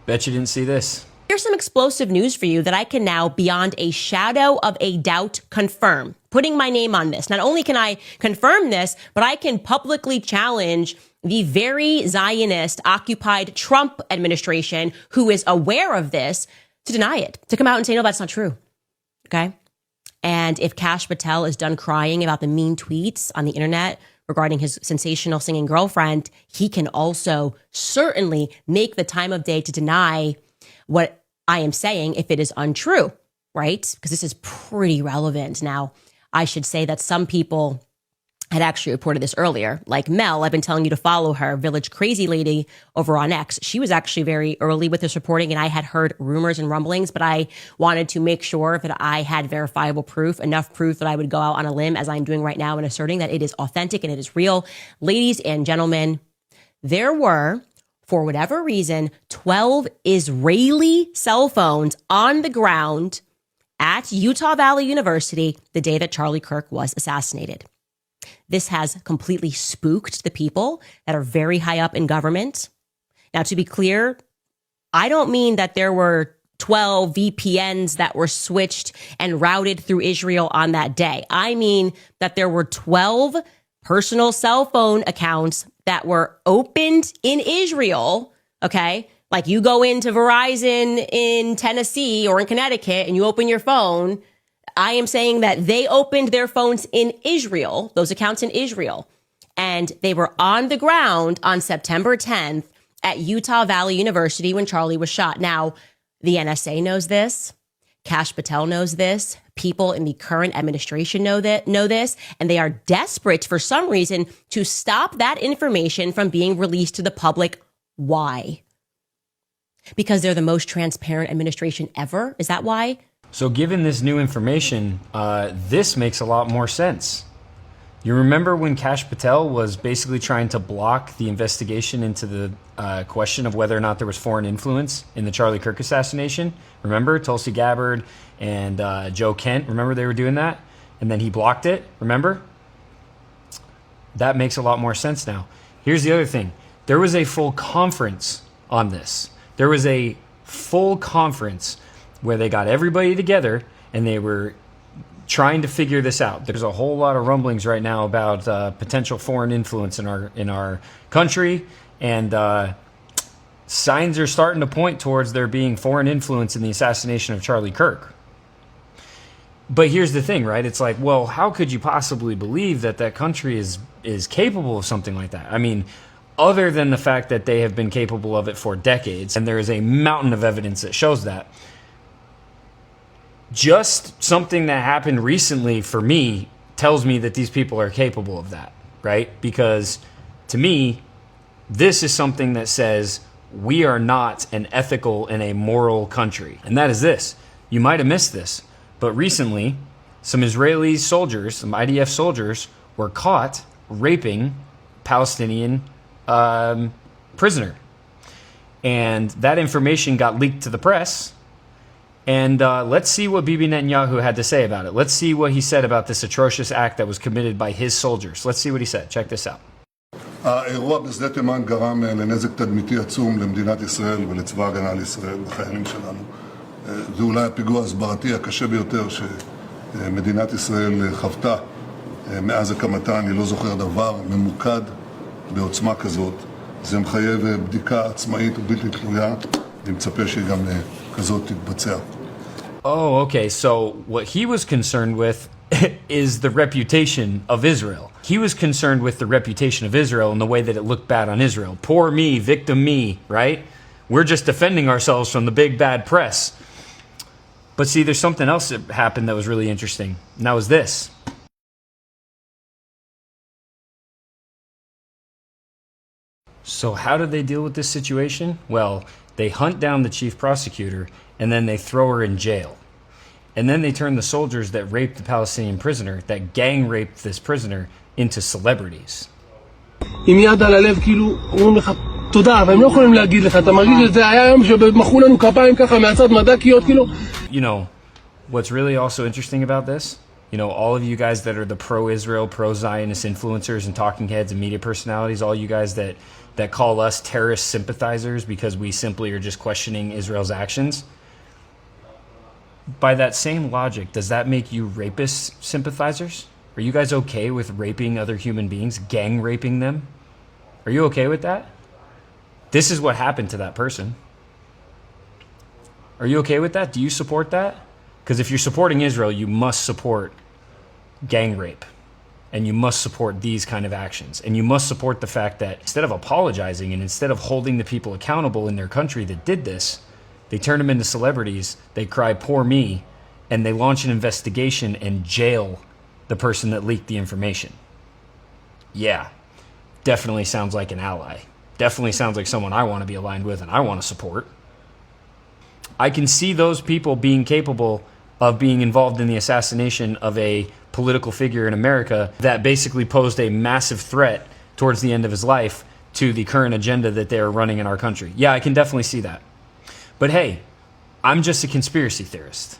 Bet you didn't see this. Here's some explosive news for you that I can now, beyond a shadow of a doubt, confirm. Putting my name on this. Not only can I confirm this, but I can publicly challenge the very Zionist occupied Trump administration, who is aware of this, to deny it, to come out and say, no, that's not true. Okay. And if Kash Patel is done crying about the mean tweets on the internet regarding his sensational singing girlfriend, he can also certainly make the time of day to deny what I am saying if it is untrue, right? Because this is pretty relevant. Now, I should say that some people had actually reported this earlier, like Mel. I've been telling you to follow her, Village Crazy Lady over on X. She was actually very early with this reporting, and I had heard rumors and rumblings, but I wanted to make sure that I had verifiable proof, enough proof that I would go out on a limb, as I'm doing right now, and asserting that it is authentic and it is real. Ladies and gentlemen, there were, for whatever reason, 12 Israeli cell phones on the ground at Utah Valley University the day that Charlie Kirk was assassinated. This has completely spooked the people that are very high up in government. Now, to be clear, I don't mean that there were 12 VPNs that were switched and routed through Israel on that day. I mean that there were 12 personal cell phone accounts that were opened in Israel, okay? Like you go into Verizon in Tennessee or in Connecticut and you open your phone. I am saying that they opened their phones in Israel, those accounts in Israel, and they were on the ground on September 10th at Utah Valley University when Charlie was shot. Now, the NSA knows this. Kash Patel knows this. People in the current administration know this, and they are desperate for some reason to stop that information from being released to the public. Why? Because they're the most transparent administration ever? Is that why? So given this new information, this makes a lot more sense. You remember when Kash Patel was basically trying to block the investigation into the question of whether or not there was foreign influence in the Charlie Kirk assassination? Remember Tulsi Gabbard and Joe Kent? Remember they were doing that? And then he blocked it, remember? That makes a lot more sense now. Here's the other thing. There was a full conference on this. There was a full conference where they got everybody together and they were trying to figure this out. There's a whole lot of rumblings right now about potential foreign influence in our country, and signs are starting to point towards there being foreign influence in the assassination of Charlie Kirk. But here's the thing, right? It's like, well, how could you possibly believe that that country is capable of something like that? I mean, other than the fact that they have been capable of it for decades, and there is a mountain of evidence that shows that. Just something that happened recently for me tells me that these people are capable of that, right? Because to me, this is something that says we are not an ethical and a moral country. And that is this. You might have missed this, but recently some Israeli soldiers, some IDF soldiers, were caught raping Palestinian prisoner. And that information got leaked to the press. And let's see what Bibi Netanyahu had to say about it. Let's see what he said about this atrocious act that was committed by his soldiers. Let's see what he said. Check this out. האירוע בשדה תימן גרם לנזק תדמיתי עצום למדינת ישראל ולצבא ההגנה לישראל ולחיילים שלנו. זה אולי הפיגוע ההסברתי הקשה ביותר שמדינת ישראל חוותה מאז הקמתה. אני לא זוכר דבר ממוקד בעוצמה כזאת. זה מחייב בדיקה עצמאית ובלתי תלויה. אני מצפה שגם כזאת תתבצע. Oh, okay. So what he was concerned with is the reputation of Israel. He was concerned with the reputation of Israel and the way that it looked bad on Israel. Poor me, victim me, right? We're just defending ourselves from the big bad press. But see, there's something else that happened that was really interesting. And that was this. So how did they deal with this situation? Well, they hunt down the chief prosecutor and then they throw her in jail. And then they turn the soldiers that raped the Palestinian prisoner, that gang raped this prisoner, into celebrities. עם יד על הלב, כאילו, אומרים לך, תודה, אבל הם לא יכולים להגיד לך, אתה מרגיש שזה היה יום שמחאו לנו כפיים ככה מהצד מדקיות, כאילו. You know, what's really also interesting about this? You know, all of you guys that are the pro-Israel, pro-Zionist influencers and talking heads and media personalities, all you guys that, that call us terrorist sympathizers because we simply are just questioning Israel's actions. By that same logic, does that make you rapist sympathizers? Are you guys okay with raping other human beings, gang raping them? Are you okay with that? This is what happened to that person. Are you okay with that? Do you support that? Because if you're supporting Israel, you must support gang rape. And you must support these kind of actions. And you must support the fact that instead of apologizing and instead of holding the people accountable in their country that did this, they turn them into celebrities, they cry, poor me, and they launch an investigation and jail the person that leaked the information. Yeah, definitely sounds like an ally. Definitely sounds like someone I want to be aligned with and I want to support. I can see those people being capable of being involved in the assassination of a political figure in America that basically posed a massive threat towards the end of his life to the current agenda that they are running in our country. Yeah, I can definitely see that. But hey, I'm just a conspiracy theorist.